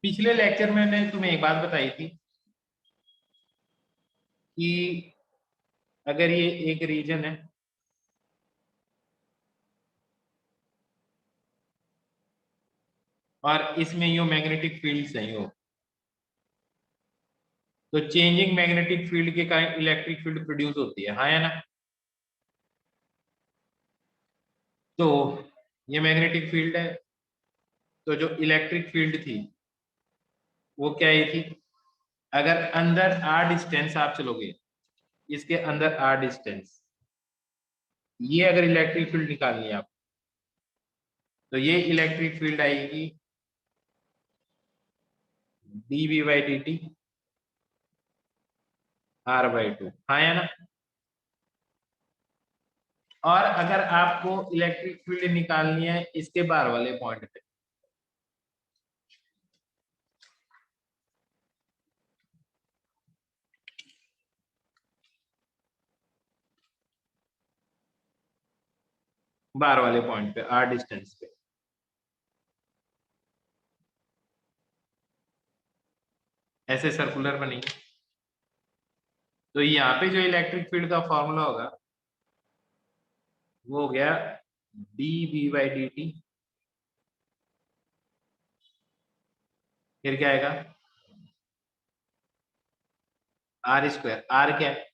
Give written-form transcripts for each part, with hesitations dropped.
पिछले लेक्चर में मैंने तुम्हें एक बात बताई थी कि अगर ये एक रीजन है और इसमें यो मैग्नेटिक फील्ड सही हो तो चेंजिंग मैग्नेटिक फील्ड के कारण इलेक्ट्रिक फील्ड प्रोड्यूस होती है, हाँ या ना। तो ये मैग्नेटिक फील्ड है, तो जो इलेक्ट्रिक फील्ड थी वो क्या ही थी। अगर अंदर आर डिस्टेंस आप चलोगे, इसके अंदर आर डिस्टेंस, ये अगर इलेक्ट्रिक फील्ड निकालनी है आप, तो ये इलेक्ट्रिक फील्ड आएगी d v by d t r by two, हाँ या ना। और अगर आपको इलेक्ट्रिक फील्ड निकालनी है इसके बाहर वाले पॉइंट पे, बाहर वाले पॉइंट पे आर डिस्टेंस पे, ऐसे सर्कुलर बनेगी, तो यहाँ पे जो इलेक्ट्रिक फील्ड का फॉर्मूला होगा वो हो गया d v by d t, फिर क्या आएगा आर स्क्वायर, आर क्या है,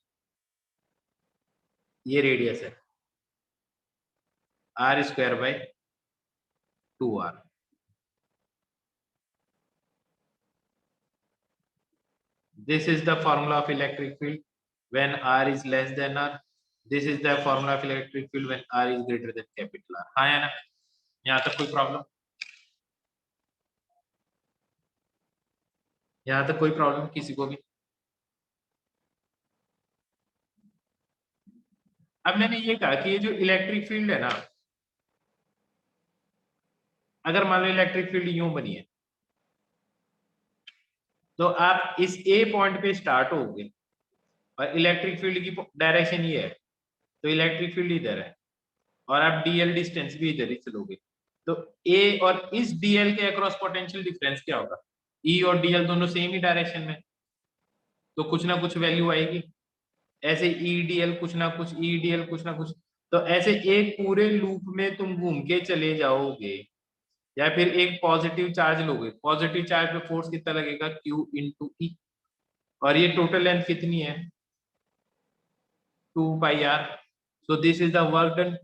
ये रेडियस है, r square by two r. This is the formula of electric field when R is less than R. This is the formula of electric field when R is greater than capital R. हाँ या ना, यहाँ तक कोई problem, यहाँ तक कोई problem किसी को भी। अब मैंने ये कहा कि ये जो इलेक्ट्रिक फील्ड है ना, अगर मान लो इलेक्ट्रिक फील्ड यूं बनी है, तो आप इस ए पॉइंट पे स्टार्ट होगे और इलेक्ट्रिक फील्ड की डायरेक्शन ये है, तो इलेक्ट्रिक फील्ड इधर है और आप डीएल डिस्टेंस भी इधर ही चलोगे, तो ए और इस डीएल के अक्रॉस पोटेंशियल डिफरेंस क्या होगा, ई और डीएल दोनों सेम ही डायरेक्शन में, तो कुछ ना कुछ वैल्यू आएगी। ऐसे ईडीएल कुछ ना कुछ, ईडीएल कुछ ना कुछ, तो ऐसे एक पूरे लूप में तुम घूम के चले जाओगे। या फिर एक पॉजिटिव चार्ज लोगे, पॉजिटिव चार्ज पे फोर्स कितना लगेगा, क्यू इंटू ई, और ये टोटल लेंथ कितनी है, 2 pi r. So this is the work done.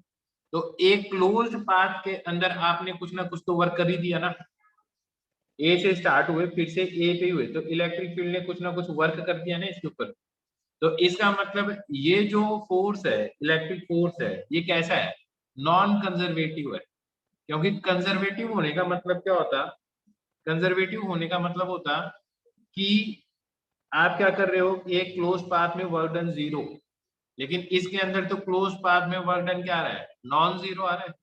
तो एक क्लोज्ड पाथ के अंदर आपने कुछ ना कुछ तो वर्क कर ही दिया ना, ए से स्टार्ट हुए फिर से ए पे हुए, तो इलेक्ट्रिक फील्ड ने कुछ ना कुछ वर्क कर दिया ना इसके ऊपर। तो इसका मतलब ये जो फोर्स है, इलेक्ट्रिक फोर्स है, ये कैसा है, नॉन कंजर्वेटिव है। क्योंकि कंजर्वेटिव होने का मतलब क्या होता, कंजर्वेटिव होने का मतलब होता कि आप क्या कर रहे हो, एक क्लोज पाथ में वर्क डन 0, लेकिन इसके अंदर तो क्लोज पाथ में वर्क डन क्या आ रहा है, नॉन जीरो आ रहा है।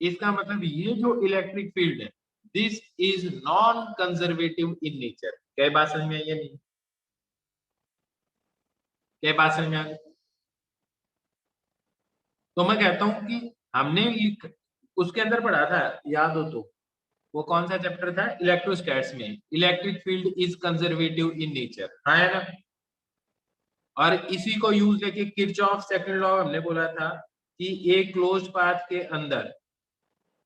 इसका मतलब ये जो इलेक्ट्रिक फील्ड है, this is non conservative in nature. क्या बात समझ में आई या नहीं, क्या बात समझ में आ गई। तो मैं कहता हूं कि हमने उसके अंदर पढ़ा था, याद हो तो, वो कौन सा चैप्टर था, इलेक्ट्रोस्टैट्स में, electric field is conservative in nature, हाँ है ना। और इसी को यूज लेके किरचॉफ सेकंड लॉ हमने बोला था कि एक क्लोज्ड पाथ के अंदर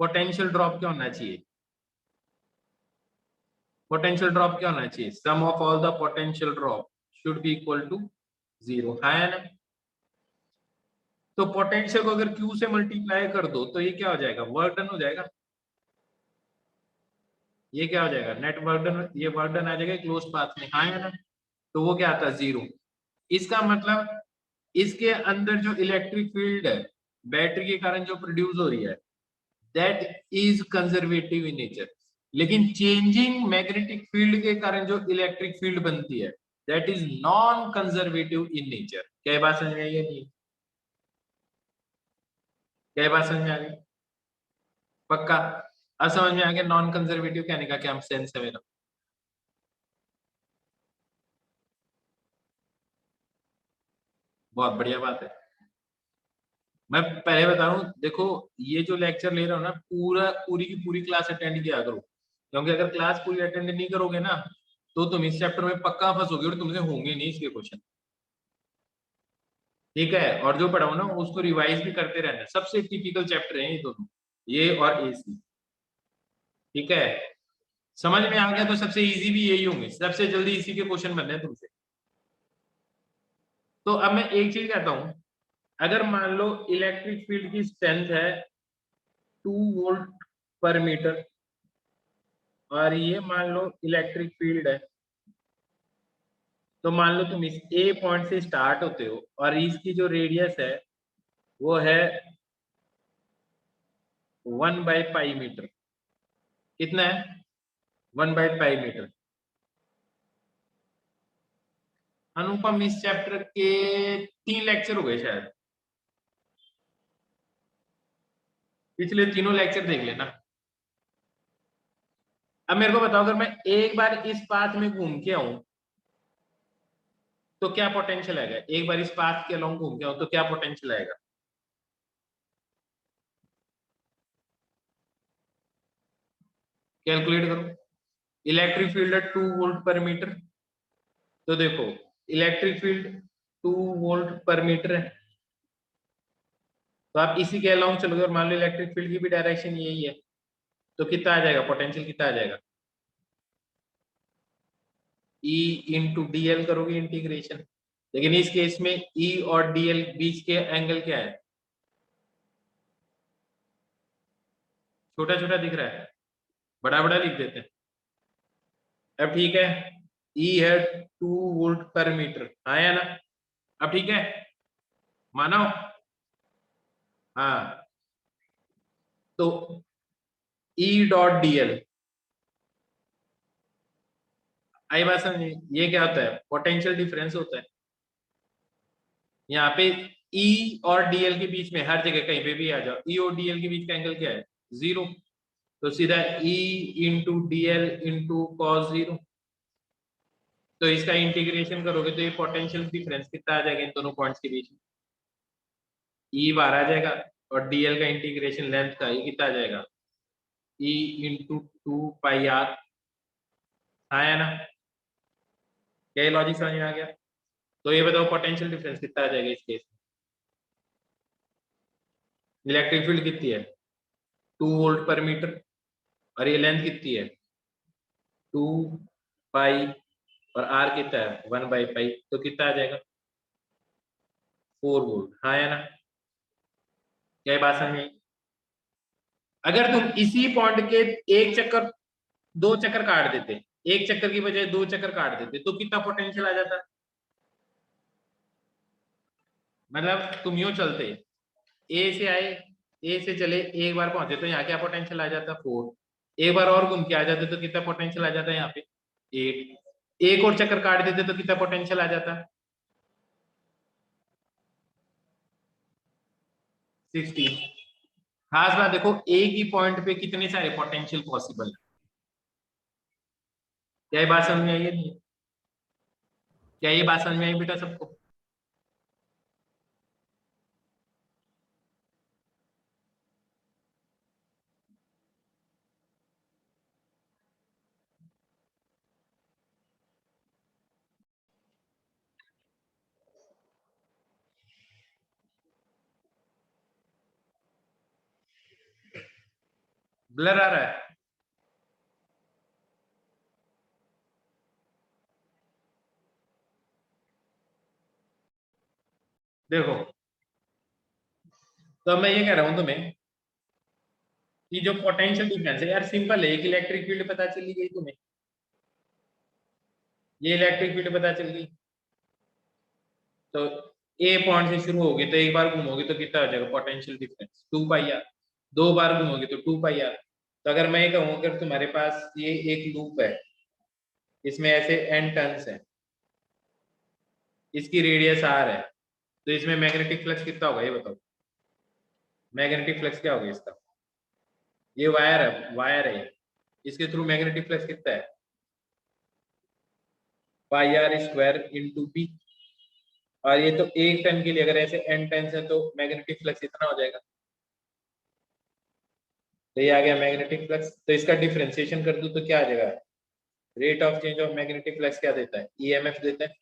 पोटेंशियल ड्रॉप क्या होना चाहिए, पोटेंशियल ड्रॉप क्या होना चाहिए, sum of all the potential drop should be equal to 0, है ना। तो पोटेंशियल को अगर Q से मल्टीप्लाई कर दो तो ये क्या हो जाएगा, वर्क डन हो जाएगा। ये क्या हो जाएगा, नेट वर्क डन, ये वर्क डन आ जाएगा क्लोज पाथ में, हाँ है ना। तो वो क्या आता है, 0। इसका मतलब इसके अंदर जो इलेक्ट्रिक फील्ड है बैटरी के कारण जो प्रोड्यूस हो रही है, that is conservative in nature. लेकिन चेंजिंग मैग्नेटिक फील्ड के कारण जो इलेक्ट्रिक फील्ड बनती है, that is non conservative in nature. क्या बात समझ में आई है, नहीं, क्या बात समझ में आ गई, पक्का। अब समझ में आ गया नॉन कंजर्वेटिव कहने का क्या सेंस है मेरा। बहुत बढ़िया बात है। मैं पहले बता रहा हूँ, देखो ये जो लेक्चर ले रहा हूँ ना, पूरा पूरी की पूरी क्लास अटेंड किया करो, क्योंकि अगर क्लास पूरी अटेंड नहीं करोगे ना तो तुम इस चैप्टर में पक्का फंसोगे और तुमसे होंगे नहीं इसके क्वेश्चन। ठीक है, और जो पढ़ाओ ना उसको रिवाइज भी करते रहना। सबसे टिपिकल चैप्टर है ये दोनों, ये और एसी। ठीक है, समझ में आ गया? तो सबसे इजी भी यही होंगे, सबसे जल्दी इसी के क्वेश्चन बनने हैं तुमसे। तो अब मैं एक चीज कहता हूं, अगर मान लो इलेक्ट्रिक फील्ड की स्ट्रेंथ है 2 वोल्ट पर मीटर, और ये मान लो इलेक्ट्रिक फील्ड है, तो मान लो तुम इस ए पॉइंट से स्टार्ट होते हो और इसकी जो रेडियस है वो है 1/π मीटर। कितना है? 1/π मीटर। अनुपम, इस चैप्टर के 3 लेक्चर हो गए शायद, पिछले तीनों लेक्चर देख लेना। अब मेरे को बताओ, अगर मैं एक बार इस पाथ में घूम के आऊं तो क्या पोटेंशियल आएगा? एक बार इस पाथ के अलोंग घूम के आऊं तो क्या पोटेंशियल आएगा? कैलकुलेट करो। इलेक्ट्रिक फील्ड है 2 वोल्ट पर मीटर, तो देखो इलेक्ट्रिक फील्ड 2 वोल्ट पर मीटर है, तो आप इसी के अलोंग चलोगे और मान लो इलेक्ट्रिक फील्ड की भी डायरेक्शन यही है, तो कितना आ जाएगा पोटेंशियल? कितना आ जाएगा? ई इंटू डी एल करोगे इंटीग्रेशन, लेकिन इस केस में ई और डीएल बीच के एंगल क्या है? छोटा छोटा दिख रहा है, बड़ा बड़ा लिख देते हैं। अब ठीक है, ई है 2 वोल्ट पर मीटर, आया ना? अब ठीक है, मानो। हाँ, तो ई डॉट डीएल, आई बात समझ? ये क्या होता है? पोटेंशियल डिफरेंस होता है। यहाँ पे ई और डीएल के बीच में हर जगह कहीं पे भी आ जाओ, ई और डीएल के बीच का एंगल क्या है? 0। तो सीधा E into DL into cos 0। तो इसका इंटीग्रेशन करोगे तो ये पोटेंशियल डिफरेंस कितना आ जाएगा इन दोनों पॉइंट्स के बीच में? ई बार आ जाएगा, और डीएल का इंटीग्रेशन लेंथ का ये कितना आ जाएगा? E into 2 pi r. आया ना? क्या ये लॉजिक समझ में आ गया? तो ये बताओ पोटेंशियल डिफरेंस कितना आ जाएगा इस केस में? इलेक्ट्रिक फील्ड कितनी है? 2 वोल्ट पर मीटर, और ये लेंथ कितनी है? 2 पाई, और आर कितना है? 1/π, तो कितना आ जाएगा? 4 वोल्ट। हाँ है ना? क्या ये बात समझ में आई? अगर तुम इसी पॉइंट के एक चक्कर, 2 चक्कर काट देते, एक चक्कर की बजाय 2 चक्कर काट देते, तो कितना पोटेंशियल आ जाता? मतलब तुम यूं चलते, ए से आए, ए से चले, एक बार पहुंचे तो यहाँ क्या पोटेंशियल आ जाता? 4। एक बार और घूम के आ जाते तो कितना पोटेंशियल आ जाता है यहाँ पे? 8। एक और चक्कर काट देते तो कितना पोटेंशियल आ जाता? 16। खास बात देखो, एक ही पॉइंट पे कितने सारे पोटेंशियल पॉसिबल है। क्या ये बात समझ में आई है? नहीं? क्या ये बात समझ में आई बेटा सबको? ब्लर आ रहा है? देखो, तो मैं ये कह रहा हूं तुम्हें कि जो पोटेंशियल डिफरेंस है यार, सिंपल है। एक इलेक्ट्रिक फील्ड पता चली गई तुम्हें, ये इलेक्ट्रिक फील्ड पता चल गई, तो ए पॉइंट से शुरू होगी तो एक बार घूमोगे तो कितना हो जाएगा पोटेंशियल डिफरेंस? 2 pi r. 2 बार घूमोगे तो 2 पाई आर। तो अगर मैं ये कहूँ, अगर तुम्हारे पास ये एक लूप है, इसमें ऐसे n टर्न्स है, इसकी रेडियस r है, तो इसमें मैग्नेटिक फ्लक्स कितना होगा ये बताओ? मैग्नेटिक फ्लक्स क्या होगा इसका? ये वायर है, वायर है ये, इसके थ्रू मैग्नेटिक फ्लक्स कितना है? πr² × b। और ये तो एक टन के लिए, अगर ऐसे n टर्न्स है तो मैग्नेटिक फ्लक्स इतना हो जाएगा। तो ये आ गया मैग्नेटिक फ्लक्स। तो इसका डिफरेंशिएशन कर दूं तो क्या आ जाएगा, rate of change of magnetic flux क्या देता है, ईएमएफ देता है,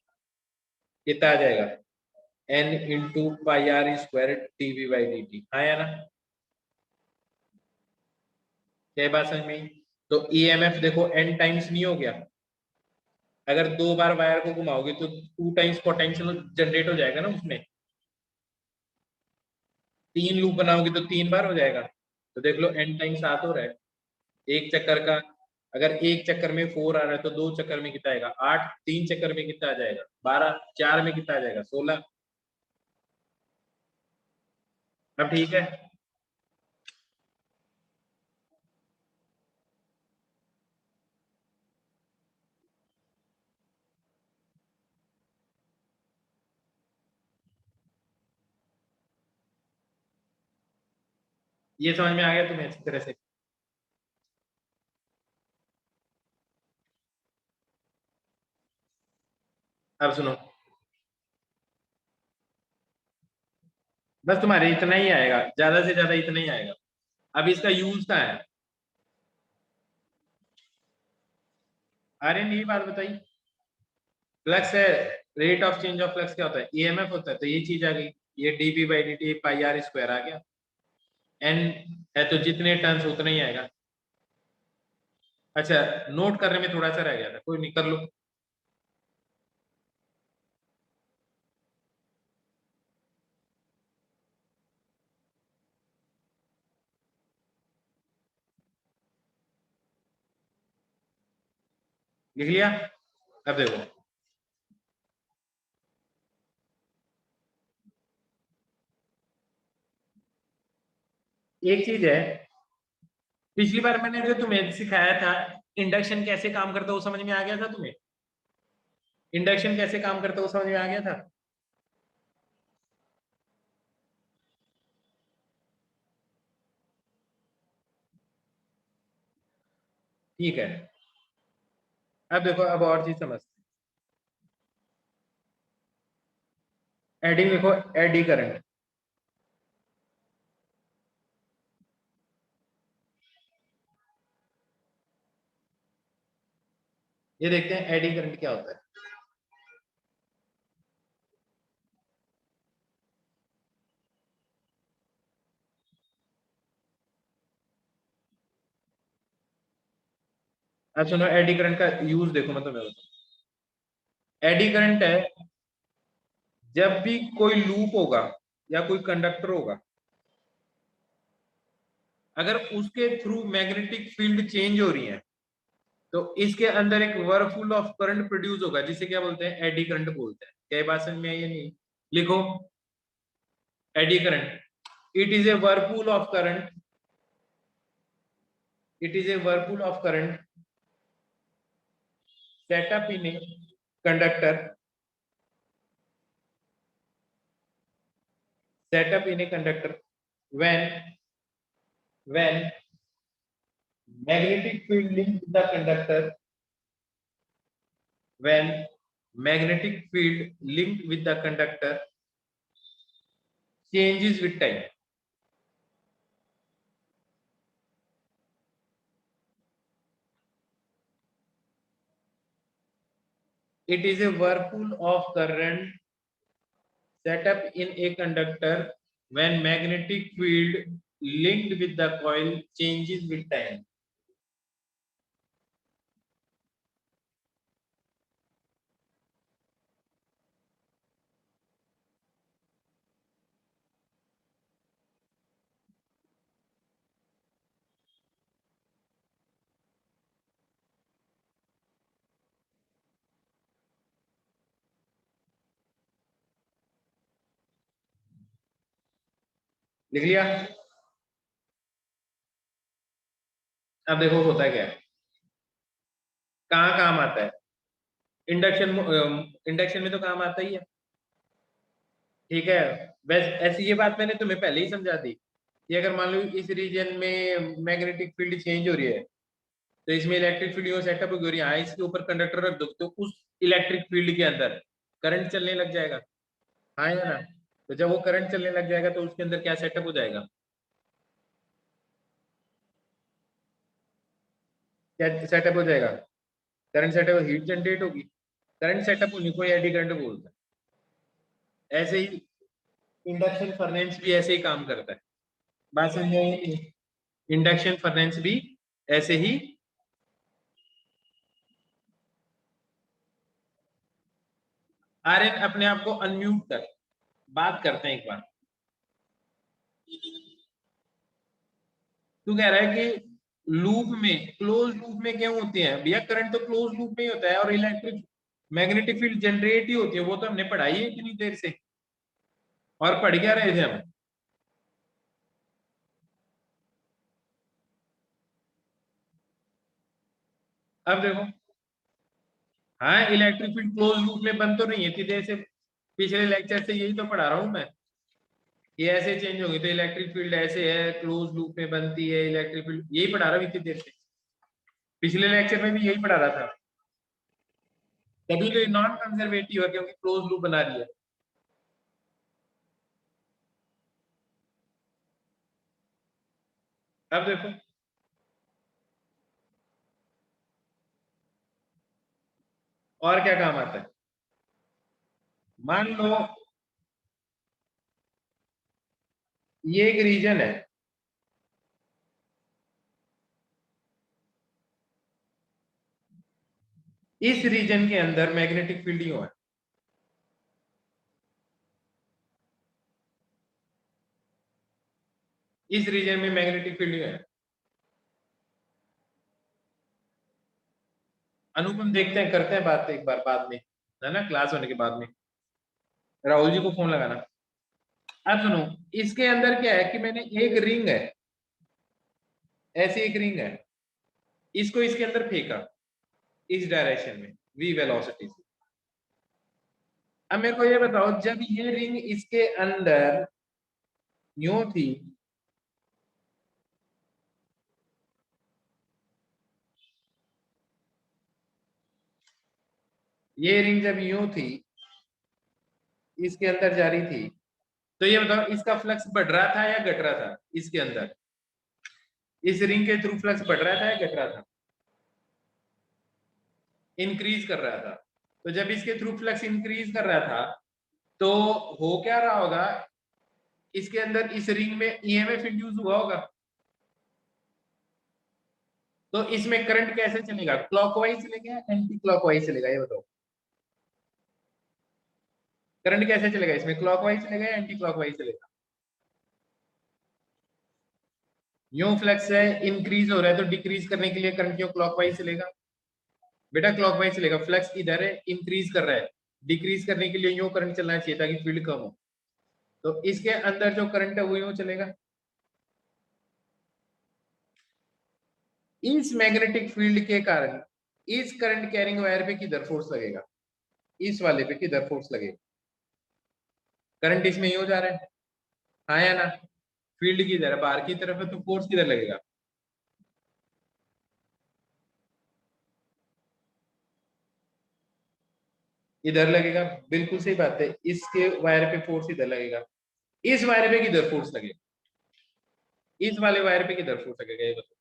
कितना आ जाएगा, n into pi r square TV by d t. हाँ या ना, क्या बात समझ में आई? तो ईएमएफ देखो एन टाइम्स नहीं हो गया, अगर 2 बार वायर को घुमाओगे तो 2 टाइम्स पोटेंशियल जनरेट हो जाएगा ना उसमें, 3 लूप बनाओगे तो 3 बार हो जाएगा। तो देख लो एन टाइम 7 हो रहा है एक चक्कर का। अगर एक चक्कर में 4 आ रहा है तो 2 चक्कर में कितना आएगा 8, 3 चक्कर में कितना आ जाएगा 12, 4 में कितना आ जाएगा 16। अब ठीक है, ये समझ में आ गया तुम्हें अच्छी तरह से? अब सुनो, बस तुम्हारे इतना ही आएगा, ज्यादा से ज्यादा इतना ही आएगा। अब इसका यूज कहाँ है, अरे नहीं बात बताई, फ्लक्स है, rate of change of flux क्या होता है, ईएमएफ होता है, तो ये चीज आ गई, ये dB by d t pi r square आ गया। एन है तो जितने टर्न्स उतना ही आएगा। अच्छा, नोट करने में थोड़ा सा रह गया था, कोई नहीं, कर लो। लिख लिया? अब देखो, एक चीज है, पिछली बार मैंने जो तुम्हें सिखाया था इंडक्शन कैसे काम करता है वो समझ में आ गया था तुम्हें? इंडक्शन कैसे काम करता है वो समझ में आ गया था? ठीक है, अब देखो, अब और चीज समझते हैं। एडी देखो, एडी करंट, ये देखते हैं एडी करंट क्या होता है। अब सुनो, एडी करंट का यूज देखो, मतलब मैं बताऊं, एडी करंट है जब भी कोई लूप होगा या कोई कंडक्टर होगा, अगर उसके थ्रू मैग्नेटिक फील्ड चेंज हो रही है तो इसके अंदर एक वर्फुल ऑफ करंट प्रोड्यूस होगा, जिसे क्या बोलते हैं, एडी करंट बोलते हैं। क्या ये बात समझ में आई या नहीं? लिखो, eddy current, it is a Whirlpool of current, it is a Whirlpool of current set up in a conductor, set up in a conductor when magnetic field linked with the conductor, when magnetic field linked with the conductor changes with time. It is a whirlpool of current set up in a conductor when magnetic field linked with the coil changes with time. लिख लिया? अब देखो होता क्या है, कहाँ काम आता है, इंडक्शन, इंडक्शन में तो काम आता ही है। ठीक है, बस ऐसी ये बात मैंने तुम्हें पहले ही समझा दी कि अगर मान लो इस रीजन में मैग्नेटिक फील्ड चेंज हो रही है तो इसमें इलेक्ट्रिक फील्ड सेटअप हो रही है, हाँ, इसके ऊपर कंडक्टर रख दो तो उस इलेक्ट्रिक फील्ड के अंदर करंट चलने लग जाएगा। हाँ या ना? तो जब वो करंट चलने लग जाएगा तो उसके अंदर क्या सेटअप हो जाएगा, क्या सेटअप हो जाएगा? करंट सेटअप, हीट जनरेट होगी। करंट सेटअप होने को एडी करंट बोलता है। ऐसे ही इंडक्शन फर्नेस भी ऐसे ही काम करता है। बात समझ आई? इंडक्शन फर्नेस भी ऐसे ही। आर्यन अपने आप को अनम्यूट कर, बात करते हैं एक बार। तू कह रहा है कि लूप में, क्लोज लूप में क्या होते हैं भैया? करंट तो क्लोज लूप में ही होता है, और इलेक्ट्रिक मैग्नेटिक फील्ड जनरेट ही होती है। वो तो हमने पढ़ाई है इतनी देर से। और पढ़ क्या रहे थे हम? अब देखो, हाँ इलेक्ट्रिक फील्ड क्लोज लूप में बन तो नहीं है इतनी देर से। पिछले लेक्चर से यही तो पढ़ा रहा हूं मैं। ये ऐसे चेंज होगी तो इलेक्ट्रिक फील्ड ऐसे है, क्लोज लूप में बनती है इलेक्ट्रिक फील्ड, यही पढ़ा रहा हूँ इतनी देर से। पिछले लेक्चर में भी यही पढ़ा रहा था। तभी तो ये नॉन कंजर्वेटिव है, क्योंकि क्लोज लूप बना रही है। अब देखो, और क्या काम आता है? मान लो ये एक रीजन है, इस रीजन के अंदर मैग्नेटिक फील्ड यूं है, इस रीजन में मैग्नेटिक फील्ड यूं है। अनुपम देखते हैं, करते हैं बात एक बार बाद में, है ना, क्लास होने के बाद में। राहुल जी को फोन लगाना। अब सुनो, इसके अंदर क्या है कि मैंने एक रिंग है, ऐसी एक रिंग है, इसको इसके अंदर फेंका इस डायरेक्शन में v वेलोसिटी से। अब मेरे को ये बताओ, जब ये रिंग इसके अंदर यूं थी, ये रिंग जब यूं थी इसके अंदर जा रही थी, तो ये बताओ इसका फ्लक्स बढ़ रहा था या घट रहा था? इसके अंदर इस रिंग के थ्रू फ्लक्स बढ़ रहा था या घट रहा था? इंक्रीज कर रहा था। तो जब इसके थ्रू फ्लक्स इंक्रीज कर रहा था, तो हो क्या रहा होगा, इसके अंदर इस रिंग में ईएमएफ इंड्यूस हुआ होगा। तो इसमें करंट कैसे चलेगा? क्लॉकवाइज चलेगा या एंटी क्लॉकवाइज चलेगा, ये बताओ। करंट कैसे चलेगा इसमें? क्लॉकवाइज चलेगा या एंटी क्लॉकवाइज चलेगा? यूं फ्लक्स है, इंक्रीज हो रहा है, तो डिक्रीज करने के लिए करंट क्यों क्लॉकवाइज चलेगा? बेटा क्लॉकवाइज चलेगा। फ्लक्स इधर है, इंक्रीज कर रहा है, डिक्रीज करने के लिए यूं करंट चलना चाहिए ताकि फील्ड कम हो। तो इसके अंदर जो करंट है वो यूं चलेगा। इस मैग्नेटिक फील्ड के कारण इस करंट कैरिंग वायर पे किधर फोर्स लगेगा? इस वाले पे किधर फोर्स लगेगा? करंट इसमें यूं जा रहा है, हाँ या ना? फील्ड किधर है? बाहर की तरफ है, तो फोर्स किधर लगेगा? इधर लगेगा। बिल्कुल सही बात है, इसके वायर पे फोर्स इधर लगेगा। इस वायर पे किधर फोर्स लगेगा? इस वाले वायर पे किधर फोर्स लगेगा, ये बताओ।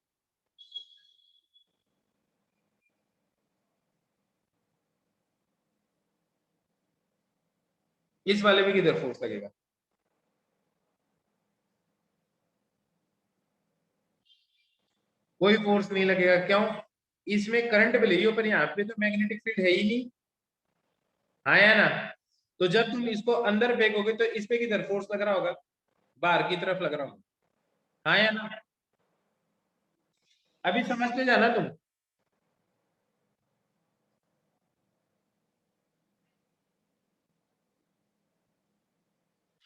इस वाले पे किधर फोर्स लगेगा? कोई फोर्स नहीं लगेगा। क्यों? इसमें करंट भी ले रही हो, पर यहाँ पे तो मैग्नेटिक फील्ड है ही नहीं, हाँ या ना? तो जब तुम इसको अंदर फेंकोगे तो इस पे किधर फोर्स लग रहा होगा? बाहर की तरफ लग रहा होगा, हाँ या ना? अभी समझते जाना तुम।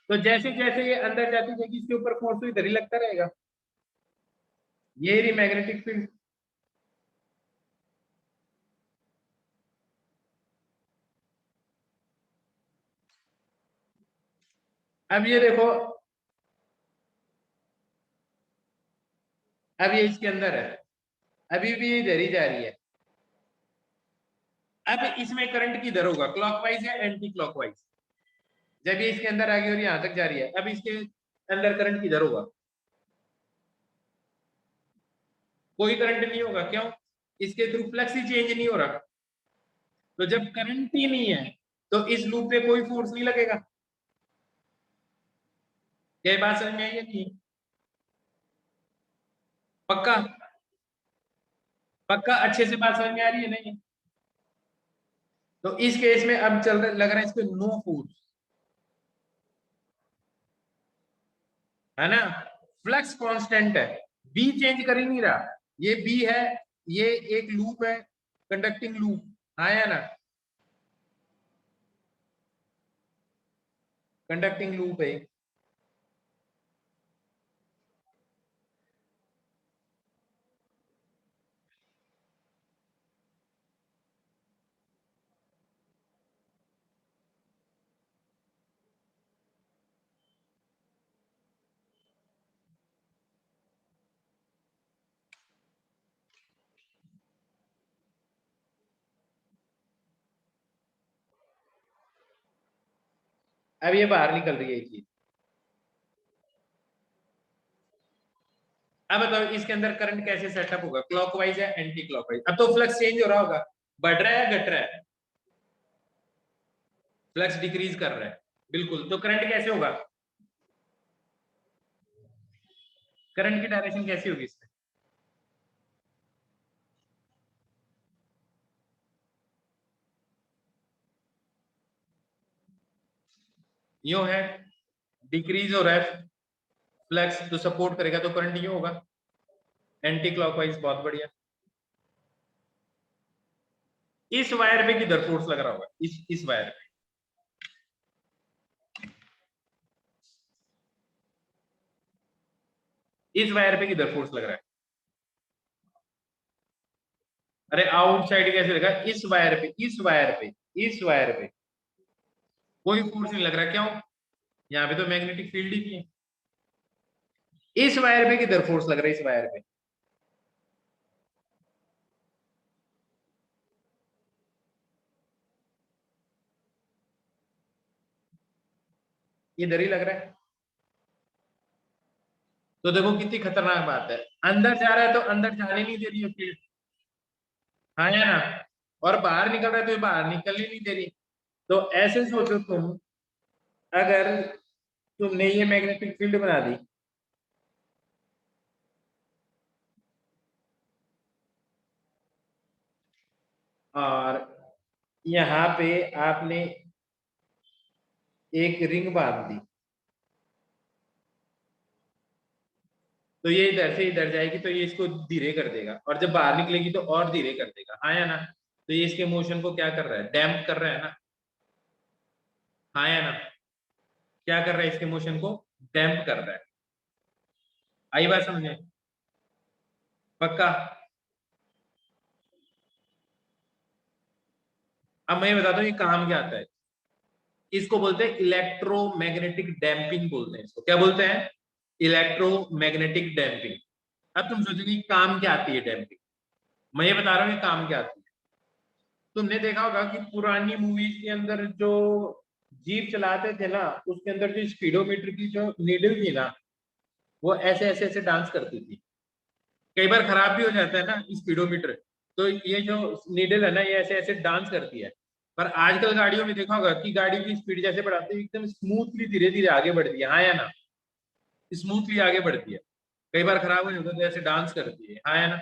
तो जैसे जैसे ये अंदर जाती जाएगी, इसके ऊपर फोर्स तो इधर ही लगता रहेगा। ये रही मैग्नेटिक फील्ड। अब ये देखो, अब ये इसके अंदर है, अभी भी ये इधर ही जा रही है। अब इसमें करंट किधर होगा? क्लॉकवाइज या एंटी क्लॉकवाइज? जब ये इसके अंदर आ गई और यहां तक जा रही है, अब इसके अंदर करंट किधर होगा? कोई करंट नहीं होगा। क्यों? इसके थ्रू फ्लक्स ही चेंज नहीं हो रहा। तो जब करंट ही नहीं है तो इस लूप पे कोई फोर्स नहीं लगेगा। क्या बात समझ में आई है नहीं? पक्का? पक्का अच्छे से बात समझ में आ रही है नहीं? तो इस केस में अब चल रहा लग रहा है इसको नो फोर्स, है ना? फ्लक्स कांस्टेंट है, बी चेंज कर ही नहीं रहा। ये बी है, ये एक लूप है, कंडक्टिंग लूप, आया ना? कंडक्टिंग लूप है। अब ये बाहर निकल रही है ये चीज। अब बताओ इसके अंदर करंट कैसे सेटअप होगा, क्लॉकवाइज या एंटी क्लॉकवाइज? अब तो फ्लक्स चेंज हो रहा होगा, बढ़ रहा है घट रहा है? फ्लक्स डिक्रीज कर रहा है, बिल्कुल। तो करंट कैसे होगा, करंट की डायरेक्शन कैसी होगी इसमें? यूं है, डिक्रीज हो रहा है फ्लक्स, तो सपोर्ट करेगा तो करंट यूं होगा, एंटी क्लॉकवाइज। बहुत बढ़िया। इस वायर पे किधर फोर्स लग रहा होगा, इस वायर पे? इस वायर पे किधर फोर्स लग रहा है? अरे आउटसाइड कैसे लगा, इस वायर पे, इस वायर पे, इस वायर पे कोई फोर्स नहीं लग रहा, क्यों? यहाँ पे तो मैग्नेटिक फील्ड ही नहीं है। इस वायर पे किधर फोर्स लग रहा है, इस वायर पे? इधर ही लग रहा है। तो देखो कितनी खतरनाक बात है, अंदर जा रहा है तो अंदर जाने नहीं दे रही है फील्ड, हाँ या ना? और बाहर निकल रहा है तो ये बाहर निकल ही नहीं दे रही। तो ऐसे सोचो तुम, अगर तुमने ये मैग्नेटिक फील्ड बना दी, और यहाँ पे आपने एक रिंग बांध दी, तो ये इधर से इधर जाएगी तो ये इसको धीरे कर देगा, और जब बाहर निकलेगी तो और धीरे कर देगा, हाँ या ना? तो ये इसके मोशन को क्या कर रहा है, डैम्प कर रहा है ना, हाँ या ना? क्या कर रहा है, इसके मोशन को डैम्प कर रहा है। आई बात समझे? पक्का? अब मैं बताता हूँ ये काम क्या आता है। इसको बोलते हैं इलेक्ट्रोमैग्नेटिक डैम्पिंग, बोलते हैं इसको। क्या बोलते हैं? Electromagnetic damping. अब तुम सोचोगे काम क्या आती है डैम्पिंग, मैं ये बता रहा हूँ ये काम क्या आती है। तुमने देखा होगा कि पुरानी मूवीज के अंदर जो जीप चलाते थे ना, उसके अंदर जो स्पीडोमीटर की जो नीडल थी ना, वो ऐसे ऐसे ऐसे डांस करती थी। कई बार खराब भी हो जाता है ना स्पीडोमीटर, तो ये जो नीडल है ना, ये ऐसे ऐसे डांस करती है। पर आजकल गाड़ियों में देखा होगा कि गाड़ी की स्पीड जैसे बढ़ाते हैं एकदम स्मूथली धीरे धीरे आगे बढ़ती है, हाँ या ना? स्मूथली आगे बढ़ती है। कई बार खराब हो जाता है तो ऐसे डांस करती है, हाँ या ना?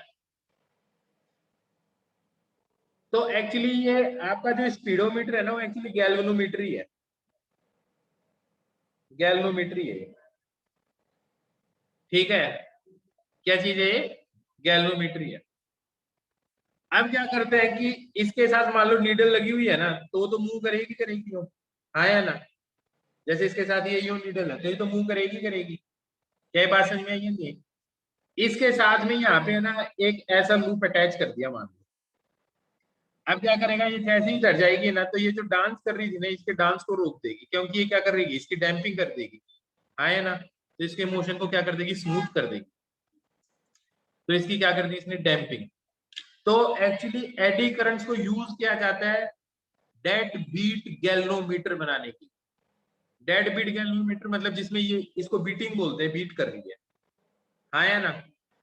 तो एक्चुअली ये आपका जो स्पीडोमीटर है ना, वो एक्चुअली गैल्वेनोमीटर ही है, गैल्वेनोमीटर ही है ये। ठीक है? क्या चीज है ये? गैल्वेनोमीटर ही है। अब क्या करते हैं कि इसके साथ मान लो नीडल लगी हुई है ना, तो वो तो मूव करेगी करेगी वो, हाँ या ना? जैसे इसके साथ ये यूं नीडल है तो ये तो मूव करेगी करेगी। क्या ये बात समझ में आई है नहीं? इसके साथ में यहाँ पे है ना एक ऐसा लूप अटैच कर दिया मान लो। अब क्या करेगा, ये जैसे ही चढ़ जाएगी ना, तो ये जो डांस कर रही थी ना, इसके डांस को रोक देगी, क्योंकि ये क्या कर रही है, इसकी डैम्पिंग कर देगी, हाँ है ना? तो इसके मोशन को क्या कर देगी, स्मूथ कर देगी। तो इसकी क्या कर दी इसने, डैम्पिंग। तो एक्चुअली एडी करंट्स को यूज किया जाता है डेड बीट गैल्वेनोमीटर बनाने की। डेड बीट गैल्वेनोमीटर मतलब जिसमें ये इसको बीटिंग बोलते हैं, बीट कर रही है, हाँ या ना?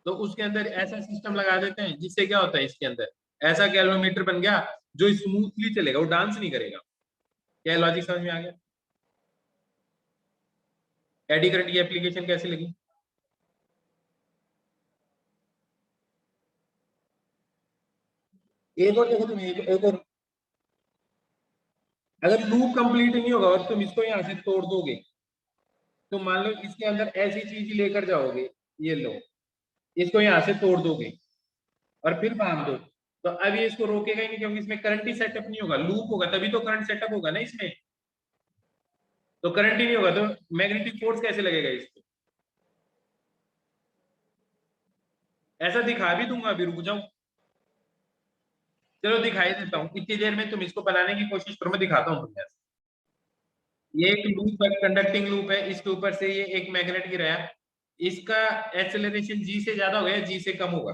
तो उसके अंदर ऐसा सिस्टम लगा देते हैं जिससे क्या होता है, इसके अंदर ऐसा गैल्वेनोमीटर बन गया जो स्मूथली चलेगा, वो डांस नहीं करेगा। क्या लॉजिक समझ में आ गया? एडी करंट की एप्लीकेशन कैसे लगी? एक और देखो तुम, एक और, अगर लूप कंप्लीट नहीं होगा और तुम इसको यहाँ से तोड़ दोगे, तो मान लो इसके अंदर ऐसी चीज लेकर जाओगे, ये लो, इसको यहाँ से तोड़ दोगे और फिर बांध दो, तो अब ये इसको रोकेगा ही नहीं, क्योंकि इसमें करंट ही सेटअप नहीं होगा। लूप होगा तभी तो करंट सेटअप होगा ना इसमें, तो करंट ही नहीं होगा तो मैग्नेटिक फोर्स कैसे लगेगा इस पे? ऐसा दिखा भी दूंगा, अभी रुक जाओ, चलो दिखाई देता हूँ, इतनी देर में तुम इसको बनाने की कोशिश करो, मैं दिखाता हूँ तुम्हें। ये एक लूप है, कंडक्टिंग लूप है, इसके ऊपर से ये एक मैग्नेट गिराया, इसका एक्सेलरेशन जी से ज्यादा हो गया, जी से कम होगा।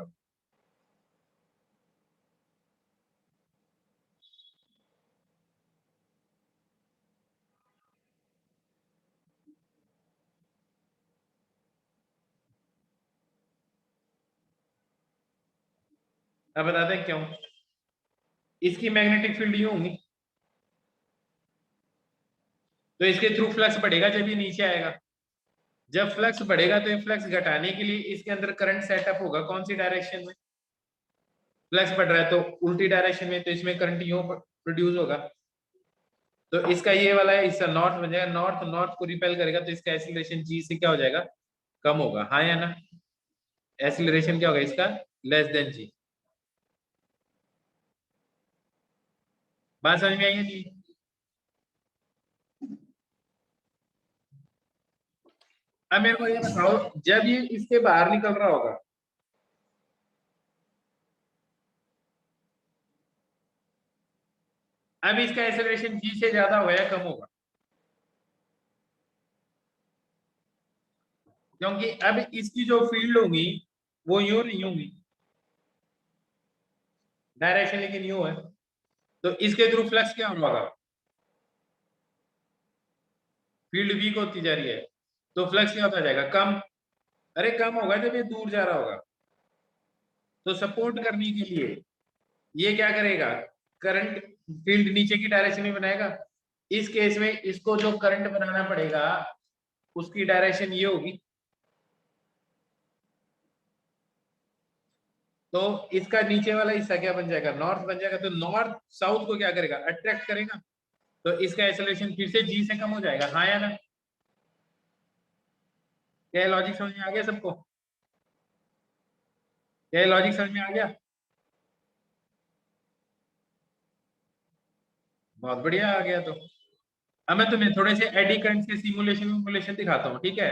अब बताते हैं क्यों। इसकी मैग्नेटिक फील्ड यूं होगी, तो इसके थ्रू फ्लक्स बढ़ेगा जब ये नीचे आएगा। जब फ्लक्स बढ़ेगा तो ये फ्लक्स घटाने के लिए इसके अंदर करंट सेटअप होगा, कौन सी डायरेक्शन में? फ्लक्स बढ़ रहा है तो उल्टी डायरेक्शन में, तो इसमें करंट यूं प्रोड्यूस होगा। तो इसका ये वाला हिस्सा नॉर्थ बन जाएगा, नॉर्थ नॉर्थ को रिपेल करेगा, तो इसका एक्सीलरेशन जी से क्या हो जाएगा, कम होगा, हाँ या ना? एक्सीलरेशन क्या होगा इसका, लेस देन जी। बात समझ में आई है जी? अब मेरे को ये बताओ, जब ये इसके बाहर निकल रहा होगा, अब इसका एक्सेलरेशन जी से ज्यादा होगा या कम होगा? क्योंकि अब इसकी जो फील्ड होगी वो यूं नहीं होगी, डायरेक्शन लेकिन यूं है, तो इसके थ्रू फ्लक्स क्या होगा, फील्ड वीक होती जा रही है, तो फ्लक्स क्या होता जाएगा, कम। अरे कम होगा जब ये दूर जा रहा होगा, तो सपोर्ट करने के लिए ये क्या करेगा, करंट फील्ड नीचे की डायरेक्शन में बनाएगा। इस केस में इसको जो करंट बनाना पड़ेगा उसकी डायरेक्शन ये होगी, तो इसका नीचे वाला हिस्सा क्या बन जाएगा, नॉर्थ बन जाएगा, तो नॉर्थ साउथ को क्या करेगा, अट्रैक्ट करेगा, तो इसका एक्सेलरेशन फिर से जी से कम हो जाएगा, हाँ या ना? क्या लॉजिक समझ में आ गया सबको? क्या लॉजिक समझ में आ गया? बहुत बढ़िया आ गया। तो अब मैं तुम्हें थोड़े से एडी करंट के सिमुलेशन दिखाता हूँ, ठीक है?